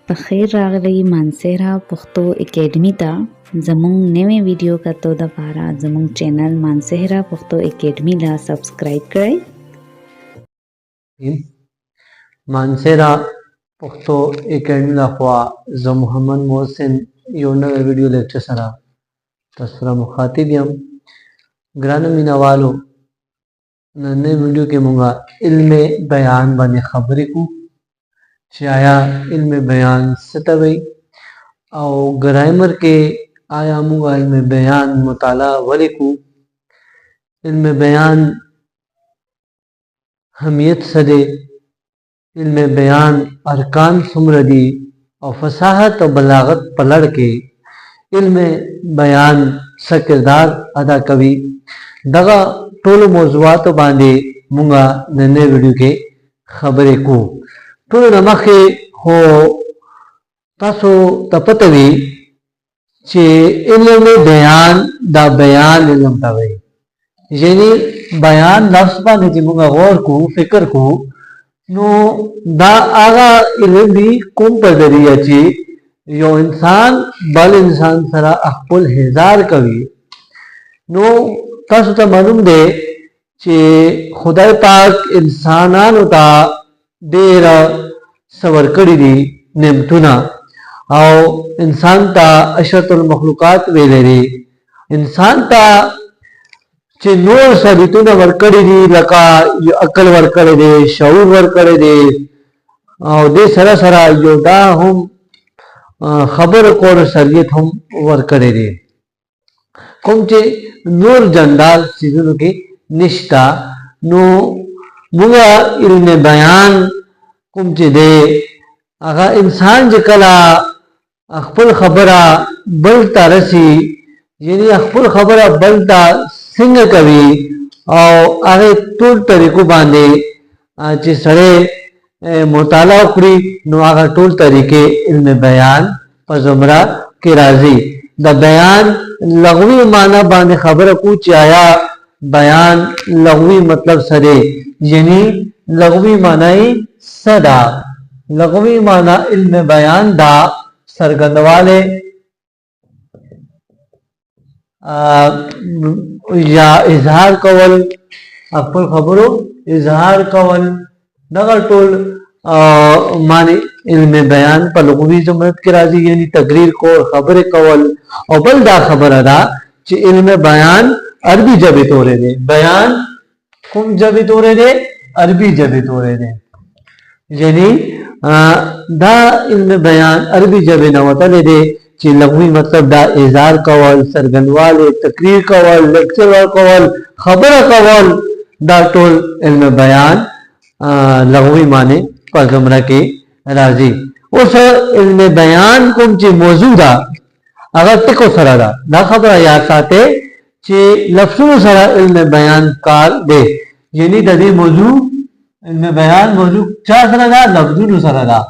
پخیر راغلی مانسهرا پښتو اکیډمي ته زموږ نوې ویډیو کتو د پاره زموږ چینل مانسهرا پښتو اکیډمي لا سبسکرایب کړئ. مانسهرا پښتو اکیډمي لخوا زه محمد محسن یو نوې ویډیو لیکچر سره تاسو سره مخاطب یم. ګرانو مینوالو، نننۍ ویډیو کې موږ علم بیان باندې خبرې کوو چې آیا علم بیان څه ته وایي او ګرامر کې آیا موږ علم بیان مطالعه ولې کوو، علم بیان اهمیت څه دی، علم بیان ارکان څومره دي او فصاحت او بلاغت په لړ کې علم بیان څه کردار ادا کوي. دغه ټولو موضوعاتو باندې موږ نننۍ ویډیو کې خبرې کوو. ټولو نه مخکې خو تاسو ته پته وي چې علم بیان دا بیان علم ته وایي، یعنی بیان لفظ باندې چې موږ غور کوو فکر کوو نو دا هغه علم دی کوم په ذریعه چې یو انسان بل انسان سره خپل هزار کوي. نو تاسو ته معلوم دی چې خدای پاک انسانانو ته ډېر څه ورکړي دي نعمتونه او انسان ته اشرف المخلوقات ویلې دي. انسان ته چې نور ثابتونه ورکړي دي لکه عقل ورکړي دي، شعور ورکړي دي او دې سره سره یو دا هم خبر کول صلاحیت هم ورکړي دي کوم چې نور جاندار چیزونو کې نشتا. نو موږ علم بیان کوم چې دی هغه انسان چې کله خپل خبره بل ته رسي، یعنی خپل خبره بل ته څنګه کوي او هغه ټول طریقو باندې چې سره مطالعه کړی نو هغه ټول طریقې علم بیان په زمره کې راځي. د بیان لغوي معنی باندې خبره کو چې آیا بیان لغوي مطلب سره، یعنی لغوي معنی صدا لغوي معنی علم بیان دا سرګندواله یا اظهار کول، خپل خبرو اظهار کول، دغه ټول معنی علم بیان په لغوي جملت کې راځي، یعنی تقریر کول، خبره کول. او بل دا خبره ده چې علم بیان عربي ژبه تورې ده. بیان کوم ژبه تورې ده؟ عربي ژبه تورې ده. یعنی دا علم بیان عربي ژبه نه وته ده چې لغوي مطلب دا اظهار کول، څرګندواله، تقریر کول، لیکچر ورکول، خبره کول، دا ټول علم بیان لغوي معنی په زمره کې راځي. اوس علم بیان کوم چې موضوع ده هغه ټکو سره ده. دا خبره یاد ساتئ چې لفظونو سره علم بیان کار دی، یعنی د دې موضوع علم بیان موضوع چا سره ده؟ لفظونو سره ده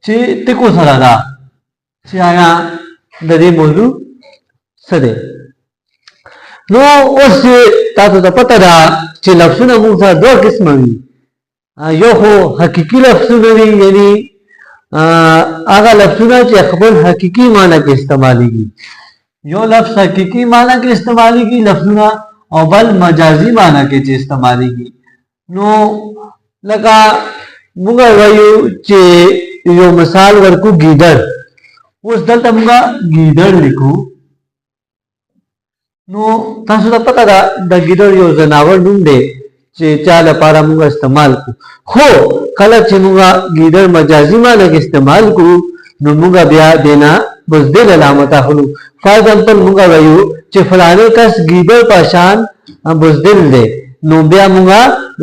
چې ټکو سره ده چې آیا د دې موضوع څه دی. نو اوس تاسو ته پته ده چې لفظونه موږ سره دوه قسمه وي. یو خو حقیقي لفظونه وي، یعنی هغه لفظونه چې خپل حقیقي معنی کې استعمالېږي. یو لفظ حقیقي معنی کې استعمالېږي لفظونه او بل مجازي معنی کې چې استعمالېږي. نو لکه موږ وایو چې یو مثال ورکو ګیدړ. اوس دلته موږ ګیدړ لیکو نو تاسو ته پته ده د ګیدړ یو ځناور نوم دی چې چا لپاره موږ استعمال کو. خو کله چې موږ ګیدړ مجازي معنی کې استعمال کو نو موږ بیا دینا بزدل علامت اخلو. فار ایگزامپل موږ وایو چې فلانه کس ګیدړ پاشان بزدل دی، نو بیا موږ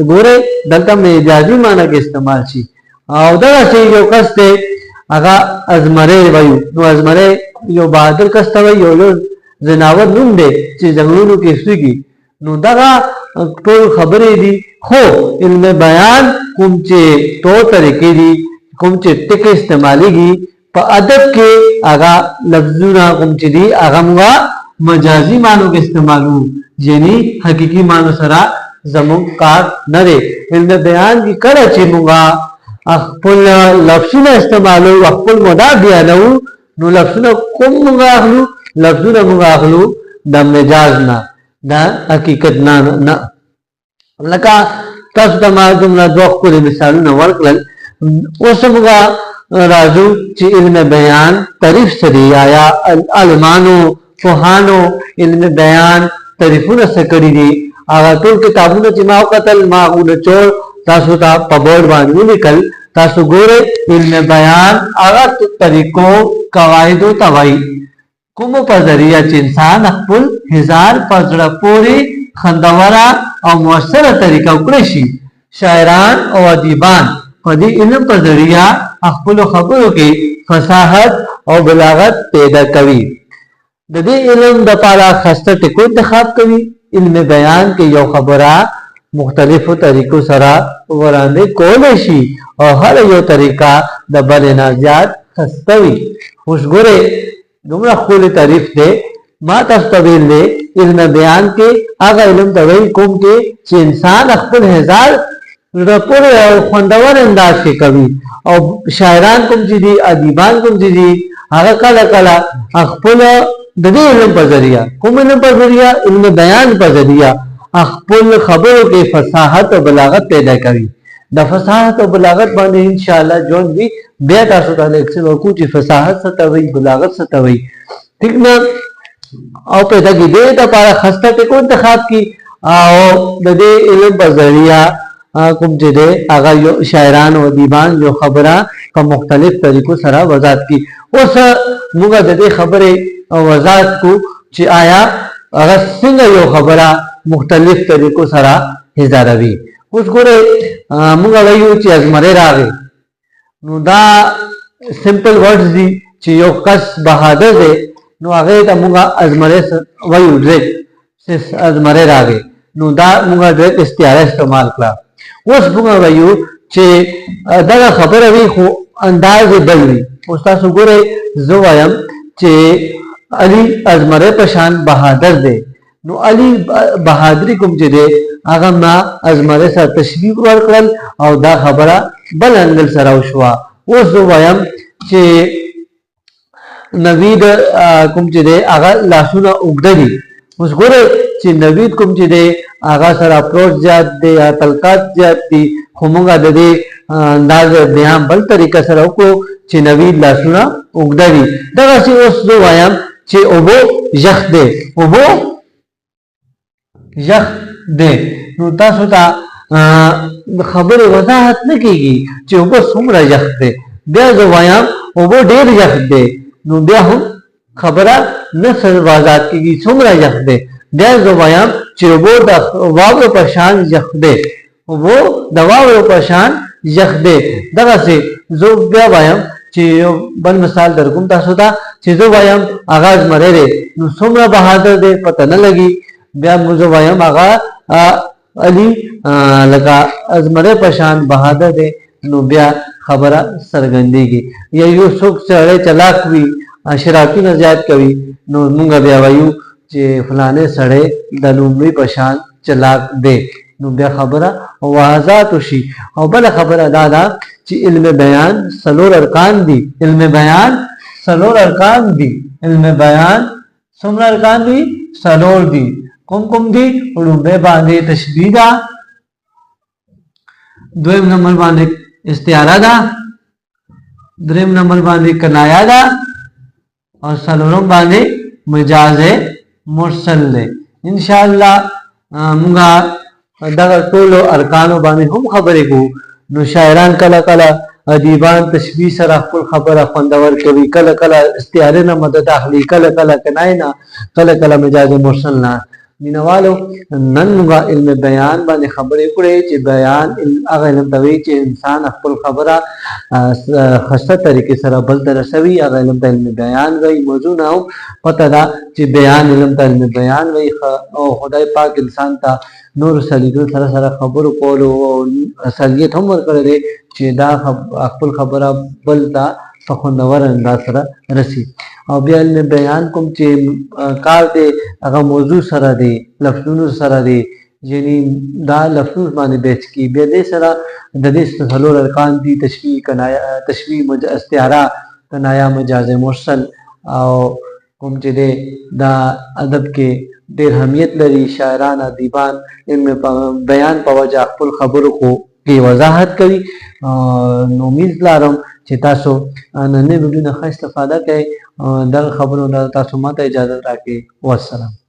ګوره دلته مجازي معنی کې استعمال شي. او دا چې یو کس دی هغه ازمره وایو، نو ازمره یو بہادر کس ته وایي، یو زناور نوم دی چې ځنګلونو کې اوسېږي. نو دغه ټول خبرې دي. خو علم بیان کوم چې ټول طریقې دي، کوم چې ټکي استعمالېږي په ادب کې هغه لفظونه کوم چې دي هغه موږ مجازي معنو کې استعمالو، یعنی حقیقي معنو سره زموږ کار نه دی. علم بیان کې کله چې موږ خپل لفظونه استعمالو خپل مدار بیانو نو لفظونه کوم موږ اخلو لفظونه موږ اخلو د مجاز نه د حقیقت نه لکه تاسو ته ما دومره دوه خپل مثالونه ورکړل اوس موږ راځو چې علم بیان تعریف سره آیا علمانو فوهانو علم بیان تعریفونه څه کړی دي هغه ټول کتابونه چې ما وکتل ما ولچور تاسو ته په بورډ باندې لیکل تاسو ګوره علم بیان هغه طریقو قواعد او توای کوم په ذریعہ چې انسان خپل هزار پزړه پوری خندوره او موثره طریقه وکړي شي شاعران او ادیبان په دې علم په ذریعہ خپل خبرو کې فصاحت او بلاغت پیدا کوي د دې علم د پاره خاصه ټکو انتخاب کوي علم بیان کې یو خبره مختلفو طریقو سره وړاندې کول شي او هر یو طریقه د بل نه زیات خسته وي خوشګوره دومره خپل تعریف ده ما تاسو ته ویل علم بیان کې هغه علم د وی کوم کې چې انسان خپل هزار رپور او خوندور انداز کې کوي او شاعران کوم چې دي ادیبان کوم چې دي هغه کله کله خپل د دې علم په ذریعہ کوم علم په ذریعہ علم بیان په ذریعہ خپل خبرو کې فصاحت او بلاغت پیدا کوي د فصاحت او بلاغت باندې ان شاء الله جون بھی بیا تاسو ته لیکچر ورکو چې فصاحت څه ته وایي بلاغت څه ته وایي ٹھیک نه او پیدا کې دې ته لپاره خاصه ټکو انتخاب کی او د دې علم په ذریعہ کوم چې دې هغه یو شاعران او ادیبان یو خبره په مختلف طریقو سره وضاحت کی اوس موږ د دې خبره وضاحت کو چې آیا هغه څنګه یو خبره مختلف طریقو سره هزاروي اوس ګوره موږ وایو چې ازمره راغی نو دا سمپل ورډز دي چې یو کس بهادر دی نو هغه ته موږ ازمره وایو ډیرک سس ازمره راغی نو دا موږ ډیرک استعاره استعمال کړه اوس موږ وایو چې دا خبره وی خو انداز بل وی اوس تاسو ګوره زه وایم چې علی ازمره پشان بهادر دی نو علی بهادری کوم چې دی هغه ما ازمره سره تشبیه ورکړل او دا خبره بل انګل سره وشوه اوس زه وایم چې نوید کوم چې دی هغه لاسونه اوږده دي اوس ګوره چې نوید کوم چې دی هغه سره اپروچ زیات دی یا تلقات زیات دي خو موږ د دې انداز بیان بل طریقه سره وکړو چې نوید لاسونه اوږده دي دغسې اوس زه وایم چې اوبو یخ دی اوبو یخ دی نو تاسو ته خبره وضاحت نه کیږي چې اوبو څومره یخ دی بیا زه وایم اوبو ډېر یخ دی نو بیا هم خبره نه وضاحت کیږي څومره یخ دی بیا زه وایم چې اوبو د واورو په شان یخ دی اوبو د واورو په شان یخ دی دغسې زه بیا وایم چې بل مثال درکوم تاسو ته چې زه وایم هغه ازمری دی نو څومره بهادر دی پته نه لګي بیا زه وایم هغه علی لکه ازمری په شان بهادر دی نو بیا خبره څرګندېږي یا یو څوک سړی چلاک وي شرارتونه زیات کوي نو موږ بیا وایو چې فلانه سړی د لومړي په شان چلاک دی نو بیا خبره واضحات شي او بل خبره دا ده چې علم بیان څلور ارکان دي علم بیان څلور ارکان دي علم بیان څومره ارکان دي څلور دي کوم کوم دي لومړی باندې تشبیه ده دویم نمبر باندې استعاره ده دریم نمبر باندې کنایه ده او څلورم باندې مجاز مرسل ده ان شاء الله موږ دغه ټول ارکانو باندې هم خبرې کوو نو شاعران کله کله ادیبان تشبیه سره خپل خبره خوندور کوي کله کله استعاره نه مدد اخلي کله کله کنایه نه کله کله مجاز مرسل نه مینوالو نن موږ علم بیان باندې خبرې کړې چې بیان هغه علم ته وایي چې انسان خپل خبره خاصه طریقې سره بل ته رسوي هغه علم ته علم بیان وایي موضوع نه پته ده چې بیان علم ته علم بیان وایي او خدای پاک انسان ته نور صلیحو سره سره خبرو کولو او صلیحیت هم ورکړی دی چې دا خپل خبره بل ته په خوندور انداز سره رسي او بیا علم بیان کوم چې کار دی هغه موضوع سره دی لفظونو سره دی یعنی دا لفظ باندې بیت کی بیا دې سره د دې څلور ارکان دي تشبیه کنایا تشبیه استعاره کنایا مجاز مرسل او کوم چې دا ادب کې ډېر اهمیت لري شاعران ادیبان علم بیان په وجه خپل خبرو کو کې وضاحت کوي نو امید لرم چې تاسو نن ویډیو نه ښه استفاده کړئ دا خبرو تاسو ماته اجازه راکړئ والسلام